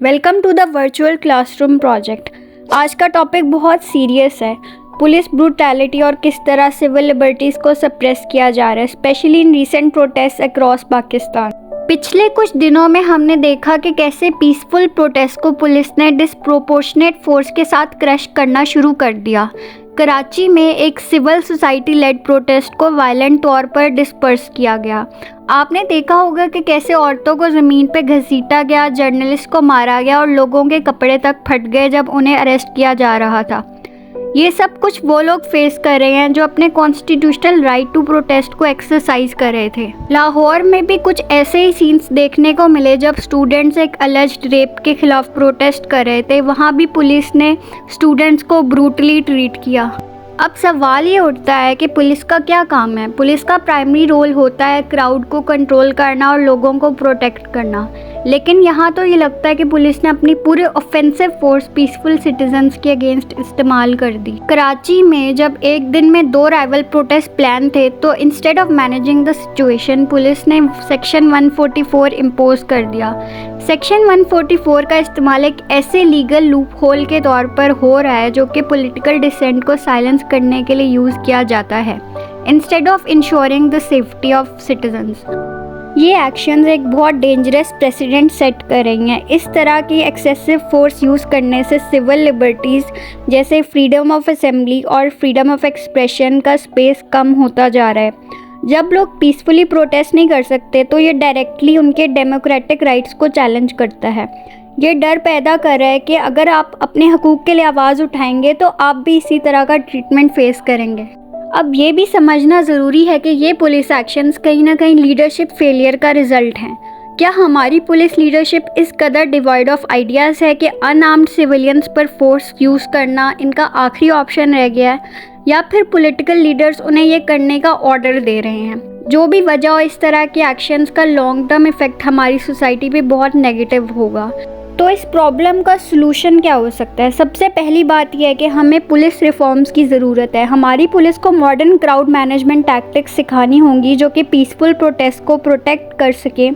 Welcome to the virtual classroom project. आज का topic बहुत सीरियस है, पुलिस ब्रूटैलिटी और किस तरह सिविल लिबर्टीज़ को सप्रेस किया जा रहा है, specially in recent protest across Pakistan. पिछले कुछ दिनों में हमने देखा कि कैसे पीसफुल प्रोटेस्ट को पुलिस ने डिस्प्रोपोर्शनेट फोर्स के साथ क्रश करना शुरू कर दिया। कराची में एक सिविल सोसाइटी लेड प्रोटेस्ट को वायलेंट तौर पर डिस्पर्स किया गया। आपने देखा होगा कि कैसे औरतों को ज़मीन पर घसीटा गया, जर्नलिस्ट को मारा गया और लोगों के कपड़े तक फट गए जब उन्हें अरेस्ट किया जा रहा था। ये सब कुछ वो लोग फेस कर रहे हैं जो अपने कॉन्स्टिट्यूशनल राइट टू प्रोटेस्ट को एक्सरसाइज कर रहे थे। लाहौर में भी कुछ ऐसे ही सीन्स देखने को मिले जब स्टूडेंट्स एक अलेज्ड रेप के खिलाफ प्रोटेस्ट कर रहे थे। वहाँ भी पुलिस ने स्टूडेंट्स को ब्रूटली ट्रीट किया। अब सवाल ये उठता है कि पुलिस का क्या काम है। पुलिस का प्राइमरी रोल होता है क्राउड को कंट्रोल करना और लोगों को प्रोटेक्ट करना, लेकिन यहाँ तो ये लगता है कि पुलिस ने अपनी पूरे ऑफेंसिव फोर्स पीसफुल सिटीजन्स के अगेंस्ट इस्तेमाल कर दी। कराची में जब एक दिन में 2 राइवल प्रोटेस्ट प्लान थे तो instead of managing the situation police ने सेक्शन 144 इम्पोज कर दिया। सेक्शन 144 का इस्तेमाल एक ऐसे लीगल लूप होल के तौर पर हो रहा है जो कि पॉलिटिकल डिसेंट को साइलेंस करने के लिए यूज़ किया जाता है instead of ensuring the safety of citizens. ये एक्शंस एक बहुत डेंजरस प्रेसिडेंट सेट कर रही हैं। इस तरह की एक्सेसिव फोर्स यूज़ करने से सिविल लिबर्टीज़ जैसे फ्रीडम ऑफ असेंबली और फ्रीडम ऑफ एक्सप्रेशन का स्पेस कम होता जा रहा है। जब लोग पीसफुली प्रोटेस्ट नहीं कर सकते तो ये डायरेक्टली उनके डेमोक्रेटिक राइट्स को चैलेंज करता है। ये डर पैदा कर रहा है कि अगर आप अपने हकूक़ के लिए आवाज़ उठाएंगे तो आप भी इसी तरह का ट्रीटमेंट फेस करेंगे। अब ये भी समझना ज़रूरी है कि ये पुलिस एक्शंस कहीं ना कहीं लीडरशिप फेलियर का रिज़ल्ट हैं। क्या हमारी पुलिस लीडरशिप इस कदर डिवाइड ऑफ आइडियाज़ है कि अनआर्म्ड सिविलियंस पर फोर्स यूज़ करना इनका आखिरी ऑप्शन रह गया है, या फिर पॉलिटिकल लीडर्स उन्हें ये करने का ऑर्डर दे रहे हैं? जो भी वजह हो, इस तरह के एक्शंस का लॉन्ग टर्म इफ़ेक्ट हमारी सोसाइटी पे बहुत नेगेटिव होगा। तो इस प्रॉब्लम का सलूशन क्या हो सकता है? सबसे पहली बात यह है कि हमें पुलिस रिफॉर्म्स की ज़रूरत है। हमारी पुलिस को मॉडर्न क्राउड मैनेजमेंट टैक्टिक्स सिखानी होंगी जो कि पीसफुल प्रोटेस्ट को प्रोटेक्ट कर सकें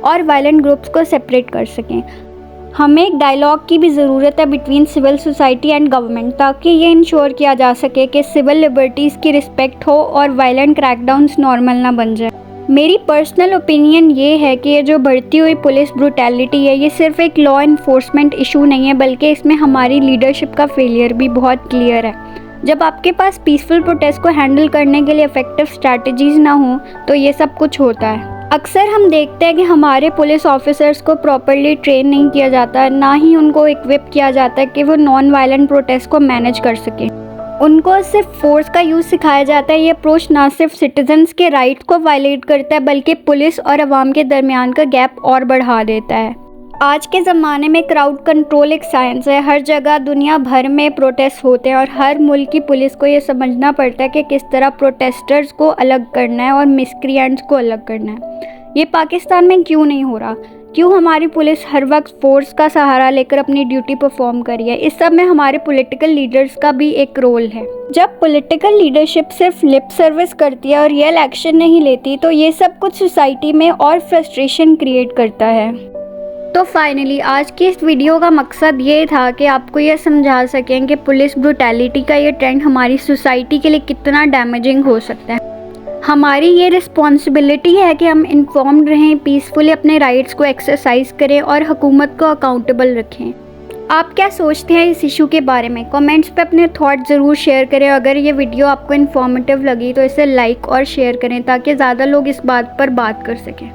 और वायलेंट ग्रुप्स को सेपरेट कर सकें। हमें एक डायलॉग की भी ज़रूरत है between civil society and government, ताकि ये इंश्योर किया जा सके कि सिविल लिबर्टीज़ की रिस्पेक्ट हो और वायलेंट क्रैकडाउन्स नॉर्मल ना बन जाए। मेरी पर्सनल ओपिनियन ये है कि ये जो बढ़ती हुई पुलिस ब्रूटैलिटी है ये सिर्फ एक लॉ इन्फोर्समेंट इशू नहीं है, बल्कि इसमें हमारी लीडरशिप का फेलियर भी बहुत क्लियर है। जब आपके पास पीसफुल प्रोटेस्ट को हैंडल करने के लिए इफ़ेक्टिव स्ट्रैटेजीज़ ना हो तो ये सब कुछ होता है। अक्सर हम देखते हैं कि हमारे पुलिस ऑफिसर्स को प्रॉपरली ट्रेन नहीं किया जाता, ना ही उनको इक्विप किया जाता है कि वो नॉन वायलेंट प्रोटेस्ट को मैनेज कर सकें। उनको सिर्फ फोर्स का यूज़ सिखाया जाता है। ये अप्रोच ना सिर्फ सिटीजन्स के राइट को वायलेट करता है बल्कि पुलिस और अवाम के दरमियान का गैप और बढ़ा देता है। आज के ज़माने में क्राउड कंट्रोल एक साइंस है। हर जगह दुनिया भर में प्रोटेस्ट होते हैं और हर मुल्क की पुलिस को ये समझना पड़ता है कि किस तरह प्रोटेस्टर्स को अलग करना है और मिसक्रिएंट्स को अलग करना है। ये पाकिस्तान में क्यों नहीं हो रहा? क्यों हमारी पुलिस हर वक्त फोर्स का सहारा लेकर अपनी ड्यूटी परफॉर्म कर रही है? इस सब में हमारे पॉलिटिकल लीडर्स का भी एक रोल है। जब पॉलिटिकल लीडरशिप सिर्फ लिप सर्विस करती है और रियल एक्शन नहीं लेती तो ये सब कुछ सोसाइटी में और फ्रस्ट्रेशन क्रिएट करता है। तो फाइनली आज की इस वीडियो का मकसद ये था कि आपको ये समझा सकें कि पुलिस ब्रूटैलिटी का ये ट्रेंड हमारी सोसाइटी के लिए कितना डैमेजिंग हो सकता है। हमारी ये रिस्पॉन्सिबिलिटी है कि हम इन्फॉर्म्ड रहें, पीसफुली अपने राइट्स को एक्सरसाइज करें और हुकूमत को अकाउंटेबल रखें। आप क्या सोचते हैं इस इशू के बारे में? कमेंट्स पे अपने थॉट ज़रूर शेयर करें। अगर ये वीडियो आपको इन्फॉर्मेटिव लगी तो इसे लाइक और शेयर करें ताकि ज़्यादा लोग इस बात पर बात कर सकें।